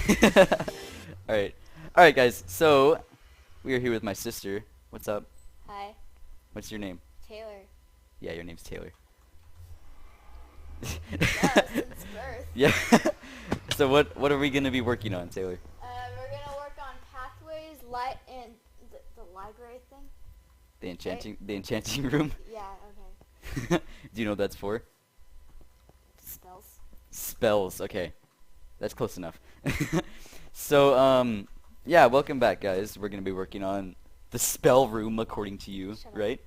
Alright. Alright, guys. So, we are here with my sister. What's up? Hi, What's your name? Taylor. Yeah, your name's Taylor. Yeah, since birth. Yeah. So what are we gonna be working on, Taylor? We're gonna work on pathways, light, and the library thing. The enchanting room? Yeah, okay. Do you know what that's for? Spells. Spells. Okay. That's close enough. So, yeah, welcome back, guys. We're gonna be working on the spell room, according to you, Shut up. right?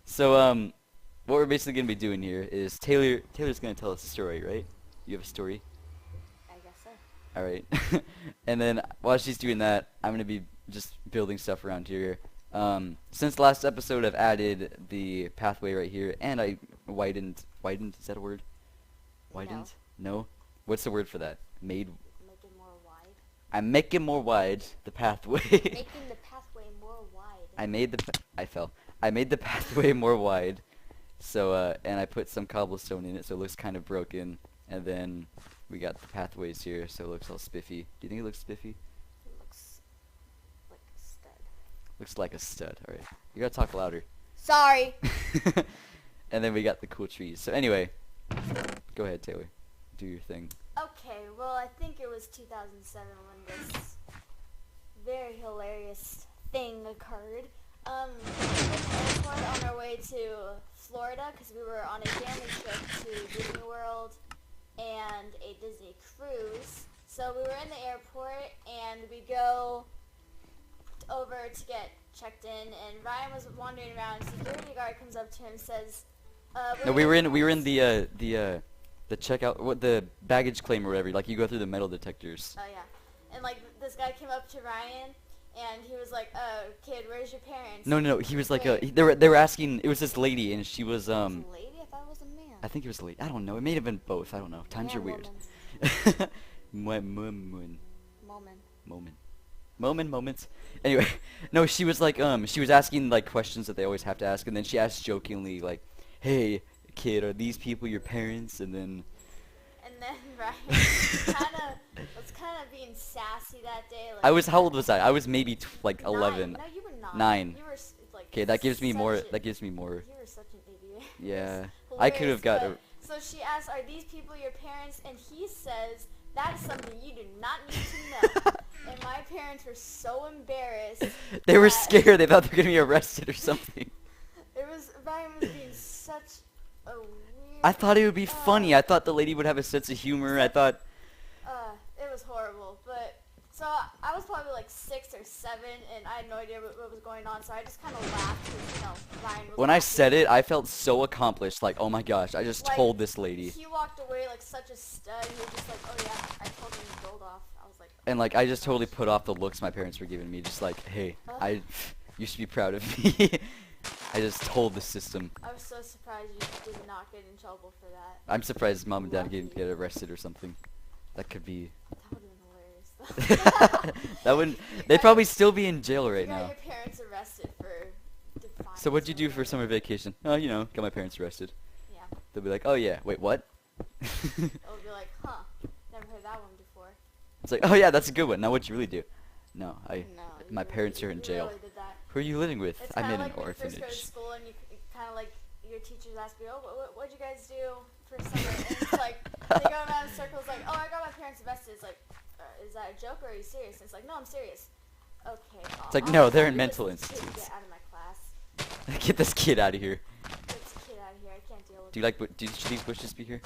So, what we're basically gonna be doing here is Taylor's gonna tell us a story, right? You have a story? I guess so. All right. And then while she's doing that, I'm gonna be just building stuff around here. Since last episode, I've added the pathway right here, and I widened. Is that a word? Widened? No. What's the word for that? Made. Make it more wide. I'm making more wide the pathway. Making the pathway more wide. I fell. I made the pathway more wide. So and I put some cobblestone in it, so it looks kind of broken. And then we got the pathways here, so it looks all spiffy. Do you think it looks spiffy? It looks like a stud. Looks like a stud. All right. You gotta talk louder. Sorry. And then we got the cool trees. So anyway, go ahead, Taylor. Do your thing. Okay, well, I think it was 2007 when this very hilarious thing occurred. We were at the airport on our way to Florida because we were on a family trip to Disney World and a Disney cruise. So we were in the airport and we go over to get checked in, and Ryan was wandering around. Security guard comes up to him and says, No, we were in the checkout, what, the baggage claim or whatever. Like, you go through the metal detectors. Oh yeah, and like this guy came up to Ryan and he was like, kid, where's your parents? No. He was like Wait. they were asking. It was this lady, and she was It was a lady? I thought it was a man. I think it was a lady. I don't know. It may have been both. I don't know. Times are Man, weird. woman. Moments. Anyway, no, she was like she was asking like questions that they always have to ask, and then she asked jokingly like, "Hey, kid, are these people your parents?" And then Ryan was kind of being sassy that day. Like, how old was I? I was maybe like 11. No, you were not. 9. You were like. Okay, that gives me more. You more. were such an idiot. Yeah, It was I could have hilarious, got. So she asks, "Are these people your parents?" And he says, "That is something you do not need to know." And my parents were so embarrassed. They were that scared. They thought they were gonna be arrested or something. Ryan was being such a weird. I thought it would be funny. I thought the lady would have a sense of humor. I thought. It was horrible, but so I was probably like 6 or 7, and I had no idea what was going on, so I just kind of laughed because, Ryan was When I laughing. said it, I felt so accomplished. Like, oh my gosh, I just Like, told this lady. He walked away like such a stud. He was just like, "Oh yeah, I told him he rolled off." I was like, And like, I just totally put off the looks my parents were giving me. Just like, hey, you should be proud of me. I just told the system. I was so surprised you did not get in trouble for that. I'm surprised mom and dad Lucky. didn't get arrested or something. That could be. That would have been hilarious. That wouldn't. They'd probably still be in jail right You got now. your parents arrested for defiance. So what'd you or do for whatever. summer vacation? Oh, you know, got my parents arrested. Yeah. They'll be like, oh yeah, wait, what? It'll be like, huh? Never heard that one before. It's like, oh yeah, that's a good one. Now what'd you really do? No, No, my you parents are really- in you jail. really did that. Who are you living with? It's I'm kind in of an like when you first go to orphanage. school and you kind of like your teachers ask you, "Oh, what'd you guys do for summer?" And it's like they go around in circles like, "Oh, I got my parents arrested." It's like, is that a joke or are you serious? And it's like, no, I'm serious. Okay. It's like, no, they're in mental institutes. Get out of my class. Get this kid out of here. Get this kid out of here. I can't deal with. Do you like? Should these bushes be here?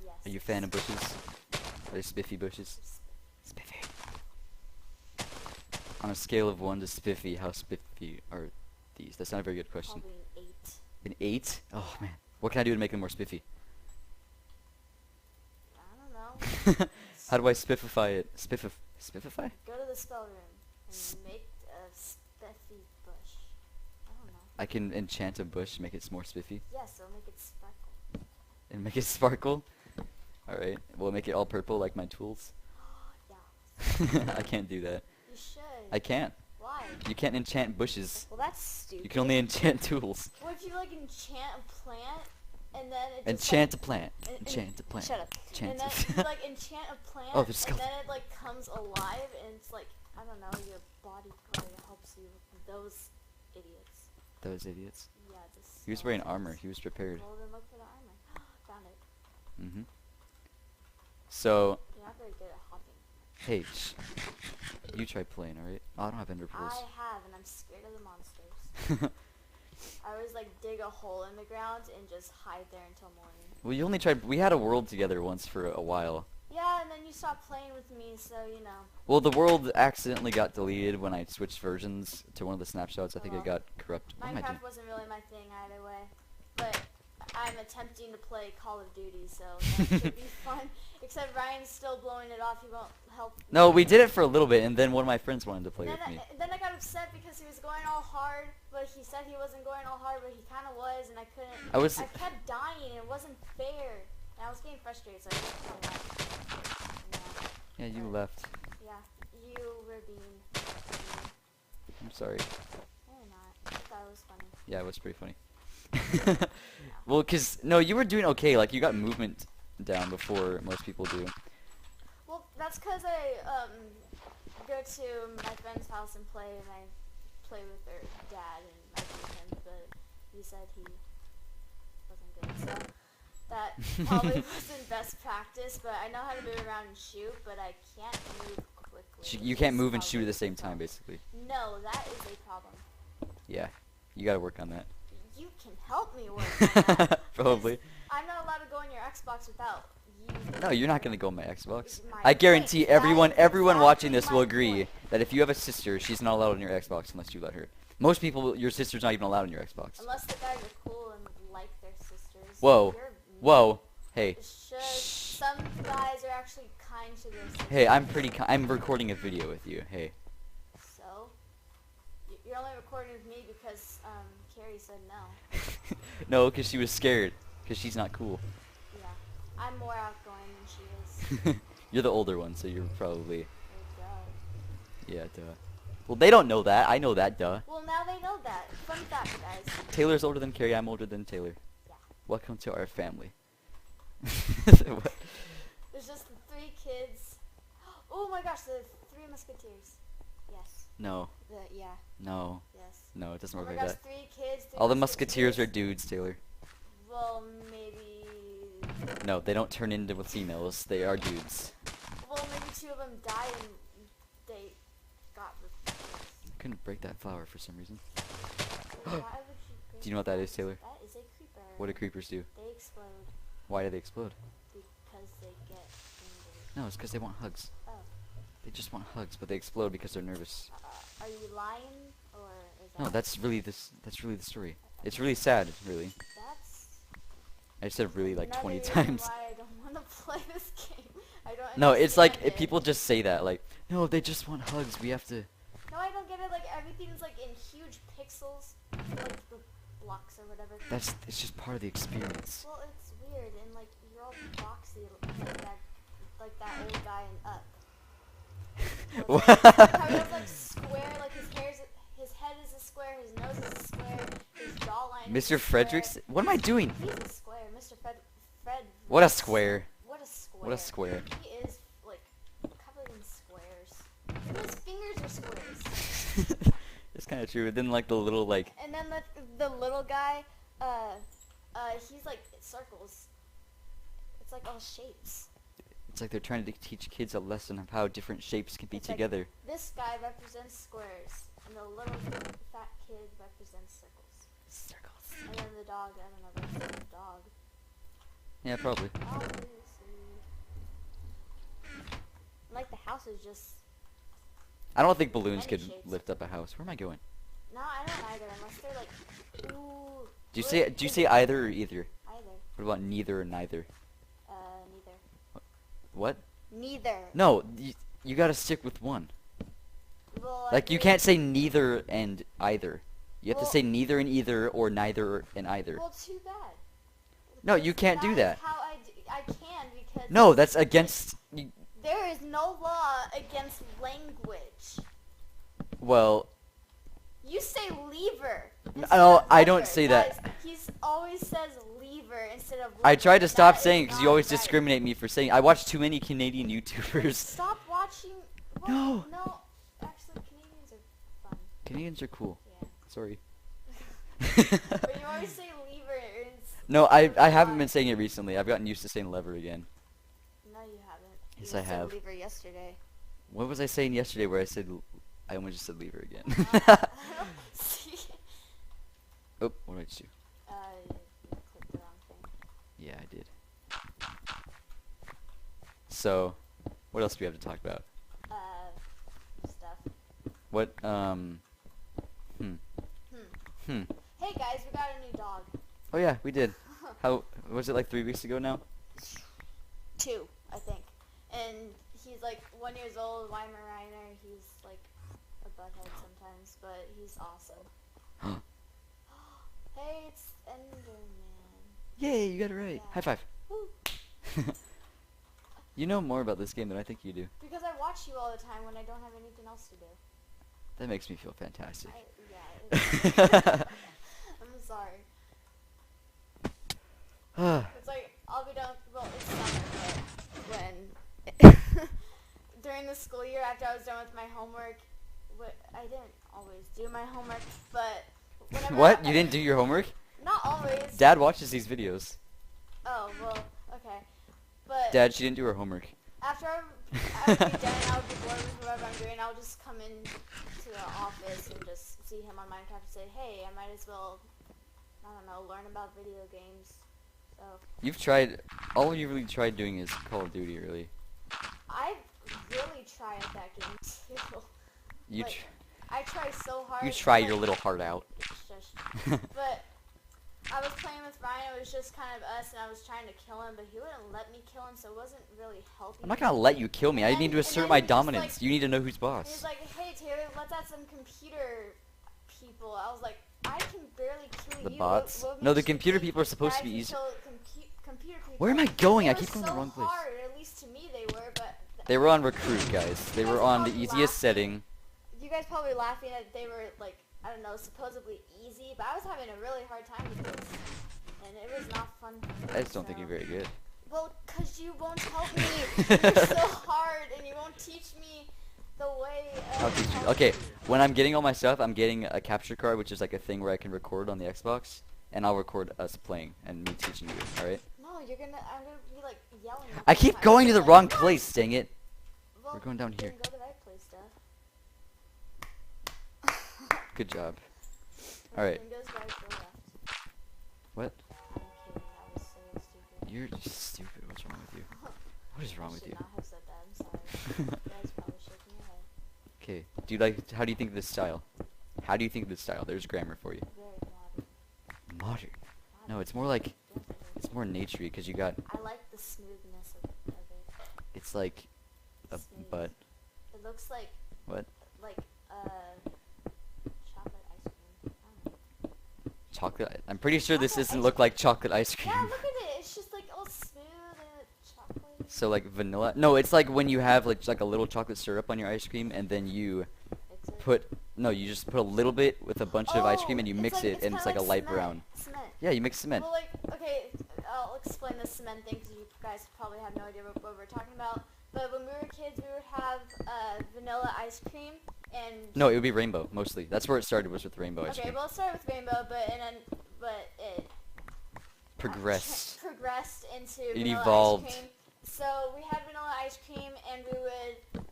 Yes. Are you a fan of bushes? Are they spiffy bushes? Spiffy. On a scale of 1 to spiffy, how spiffy are these? That's not a very good question. Probably an 8. An 8? Oh man. What can I do to make them more spiffy? I don't know. How do I spiffify it? Spiffify? Go to the spell room and make a spiffy bush. I don't know. I can enchant a bush, make it more spiffy, Yes, it'll make it sparkle. and make it sparkle. Alright, we'll make it all purple like my tools. Yeah. I can't do that. You should. I can't. Why? You can't enchant bushes. Well, that's stupid. You can only enchant tools. What if you like enchant a plant and then it just Enchant a plant. en- en- Enchant a plant. Shut up. Enchant And then it. you like enchant a plant, Oh, and there's then it like comes alive, and it's like I don't know, your body probably helps you with those idiots. Those idiots. Yeah, He was wearing armor. He was prepared. Well, then look for the armor. Found it. Mm-hmm. So, You're not very good at hopping. hey, you try playing, alright? Oh, I don't have ender pearls. I have, and I'm scared of the monsters. I always like dig a hole in the ground and just hide there until morning. Well, you only tried. We had a world together once for a while. Yeah, and then you stopped playing with me, so you know. Well, the world accidentally got deleted when I switched versions to one of the snapshots. I think it got corrupted. What am I doing? Minecraft wasn't really my thing either way, but I'm attempting to play Call of Duty, so that should be fun. Except Ryan's still blowing it off. He won't help. No, we did it for a little bit, and then one of my friends wanted to play Then with me. then I got upset because he was going all hard, but he said he wasn't going all hard, but he kind of was, and I couldn't. I kept dying, and it wasn't fair, and I was getting frustrated, so I just kind of left. Yeah, you left. Yeah, you were being mean. I'm sorry. No, you're not. I thought it was funny. Yeah, it was pretty funny. Well, no, you were doing okay. Like, you got movement down before most people do. Well, that's because I go to my friend's house and play, and I play with their dad and my boyfriend, but he said he wasn't good, so that probably wasn't best practice, but I know how to move around and shoot, but I can't move quickly. You can't move and shoot at the same time, basically. No, that is a problem. Yeah, you gotta work on that. You can help me work on that. Probably. I'm not allowed to go on your Xbox without you. No, you're not gonna go on my Xbox. My I guarantee point. everyone That is watching this exactly will my agree point. that if you have a sister, she's not allowed on your Xbox unless you let her. Most people, your sister's not even allowed on your Xbox. Unless the guys are cool and like their sisters. Whoa. You're Whoa. Hey. Some guys are actually kind to their sisters. Hey, I'm recording a video with you. Hey. So? You're only recording with me because Carrie said no. No, because she was scared. Because she's not cool. Yeah. I'm more outgoing than she is. You're the older one, so you're probably... Oh, duh. Yeah, duh. Well, they don't know that. I know that, duh. Well, now they know that. Fun fact, guys. Taylor's older than Carrie. I'm older than Taylor. Yeah. Welcome to our family. What? There's just the 3 kids. Oh my gosh, the 3 musketeers. Yes. No. Yeah. No. Yes. No, it doesn't Oh work my like gosh, that. 3 kids. 3 All the musketeers are dudes, Taylor. Well, maybe. No, they don't turn into females. They are dudes. Well, maybe 2 of them died and they got replaced. I couldn't break that flower for some reason. Why would you break Do you know what that is, Taylor? That is a creeper. What do creepers do? They explode Why do they explode? because they get angry. No, it's because they want hugs. Oh. They just want hugs, but they explode because they're nervous. Are you lying, or is that... No, that's really the story. It's really sad, really. That's I said really like another 20 reason times. why I don't want to play this game. I don't No, it's like understand it. people just say that, like, no, they just want hugs. We have to. No, I don't get it. Like, everything's like in huge pixels, like the blocks or whatever. It's just part of the experience. Well, it's weird, and like you're all boxy, like that old guy in Up. What? How he has like square, like his head is a square, his nose is a square, his jawline. Is Mr. a Fredericks? square. What am I doing? He's a square, Mr. Fred. What a square. What a square. What a square. He is like covered in squares. Even his fingers are squares. It's kind of true. But then like the little like. And then the little guy, he's like circles. It's like all shapes. It's like they're trying to teach kids a lesson of how different shapes can be It's like, together. this guy represents squares, and the little fat kid represents circles. Circles. And then the dog, I don't know, that's the dog. Yeah, probably. Obviously. Like the house is just... I don't think balloons Many could shapes. lift up a house. Where am I going? No, I don't either, unless they're like, ooh. Do you say either or either? Either. What about neither or neither? Neither. What? Neither. No, you gotta stick with one. Well, Like, you can't say neither and either. You have Well- to say neither and either or neither and either. Well, too bad. No, you can't do that. Is how I can because... No, that's against... There is no law against language. Well, You say lever. no, I don't say that. Guys, He's always says lever instead of. I tried to lever. stop That saying is because you not always right. discriminate me for saying. I watch too many Canadian YouTubers. Stop watching. What? No. No. Actually, Canadians are fun. Canadians are cool. Yeah. Sorry. But you always say lever. No, I haven't been saying it recently. I've gotten used to saying lever again. No, you haven't. Yes, You I said have. lever yesterday. What was I saying yesterday where I said I almost just said lever again? See? Oh, what did I just do? You clicked the wrong thing. Yeah, I did. So, what else do we have to talk about? Stuff. What, Hey guys, we got a new dog. Oh yeah, we did. How, was it like 3 weeks ago now? 2, I think. And he's like 1 year old, Weimaraner. He's like a butthead sometimes, but he's awesome. Hey, it's Enderman. Yay, you got it right. Yeah. High five. Woo. You know more about this game than I think you do. Because I watch you all the time when I don't have anything else to do. That makes me feel fantastic. Yeah, I'm sorry. It's like, I'll be done, well, it's summer, but when, during the school year after I was done with my homework, I didn't always do my homework, but whenever What? You didn't do your homework? Not always. Dad watches these videos. Oh, well, okay. But Dad, she didn't do her homework. after I would be done, I would be bored with whatever I'm doing, I would just come in to the office and just see him on Minecraft and say, hey, I might as well, I don't know, learn about video games. So You've tried, all you really tried doing is Call of Duty, really. I really try at that game too. You, Like, I try so hard. you try like, your little heart out. shush. But I was playing with Ryan, it was just kind of us, and I was trying to kill him, but he wouldn't let me kill him, so it wasn't really helping. I'm not gonna let you kill me. I And need to then- assert and my then he just, dominance. like- You need to know who's He boss. was like, hey Taylor, let's add some computer people. I was like, I can barely kill The you. bots? What No, the makes you computer think people are supposed to that I be can easy. kill computer people? Where am I going? They I were keep going to the so wrong place. hard, at least to me they were, but They were on recruit, guys. They You were guys on the probably easiest laughed. setting. you guys probably laughing that they were like, I don't know, supposedly easy, but I was having a really hard time with this, and it was not fun. For me, I just don't think so- you're very good. Well, cause you won't help me. You're so hard, and you won't teach me the way. I'll teach you. Okay, when I'm getting all my stuff, I'm getting a capture card, which is like a thing where I can record on the Xbox, and I'll record us playing and me teaching you. All right? No, I'm gonna be like yelling. at I you keep if going to do the it. wrong place. Dang it! Well, We're going down here. then go to the right place, Good job. When All right. it goes right, go left. What? I'm kidding. That was so stupid. You're just stupid. What's wrong with you? What is wrong I with should you? not have said that. I'm sorry. You guys probably shaking your head. Okay. Do you like? How do you think of this style? How do you think of this style? There's grammar for you. Very modern. Modern. No, it's more like Definitely. it's more naturey because you got. I like the smoothness of it. It's like a Smooth. butt. It looks like What? like chocolate ice cream. I don't know. Chocolate. I'm pretty sure this Chocolate doesn't ice look like chocolate ice cream. Yeah, look at it. It's just like all smooth and chocolate. So like vanilla? No, it's like when you have like a little chocolate syrup on your ice cream and then you you just put a little bit with a bunch of ice cream and you mix it and it's like a light brown. Cement. Yeah, you mix cement. Well, like, okay, I'll explain the cement thing because you guys probably have no idea what we're talking about. But when we were kids, we would have vanilla ice cream and. No, it would be rainbow mostly. That's where it started, was with rainbow ice Okay, cream. well, it started with rainbow, but it Progressed. progressed into It vanilla evolved. ice cream. So we had vanilla ice cream, and we would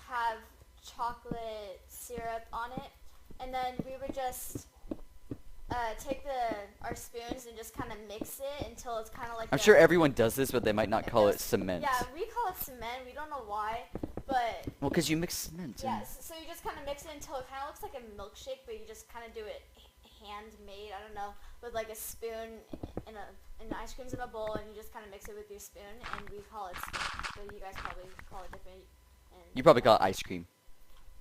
have chocolate syrup on it, and then we would just take our spoons and just kind of mix it until it's kind of like. I'm sure everyone does this, but they might not call it cement. Yeah, we call it cement. We don't know why, but Well, because you mix cement. yeah. So you just kind of mix it until it kind of looks like a milkshake, but you just kind of do it handmade. I don't know, with like a spoon and ice cream's in a bowl, and you just kind of mix it with your spoon, and we call it cement. But you guys probably call it different. And You probably call it ice cream.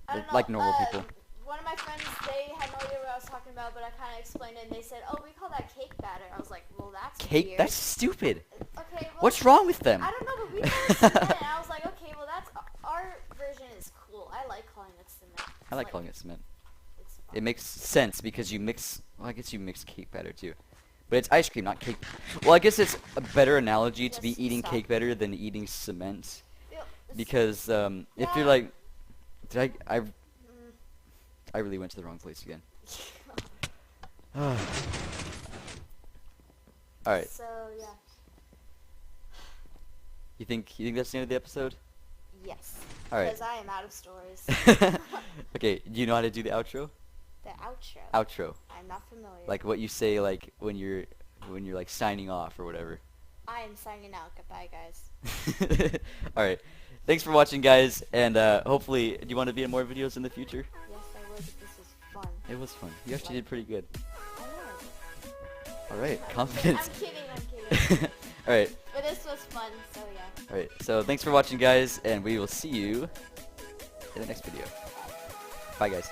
I don't know, Like normal people. One of my friends, they had no idea what I was talking about, but I kind of explained it, and they said, "Oh, we call that cake batter." I was like, "Well, that's Cake? weird." That's stupid. Okay. Well, What's wrong with them? I don't know, but we call it cement. And I was like, "Okay, well, that's our version is cool. I like calling it cement." I like calling it cement. It's It makes sense because you mix. Well, I guess you mix cake batter too, but it's ice cream, not cake. Well, I guess it's a better analogy to be Just eating stop. cake batter than eating cement, Yep, because if you're Yeah. like, I Mm. really went to the wrong place again. All right. So yeah. You think that's the end of the episode? Yes. All right. Because I am out of stories. Okay. Do you know how to do the outro? The outro. Outro. I'm not familiar. Like what you say, like when you're like signing off or whatever. I am signing out. Goodbye, guys. All right. Thanks for watching, guys, and hopefully, do you want to be in more videos in the future? Yes, I would. This was fun. It was fun. You actually did pretty good. I know. All right. I'm Confidence. kidding. I'm kidding. All right. But this was fun, so yeah. All right. So thanks for watching, guys, and we will see you in the next video. Bye, guys.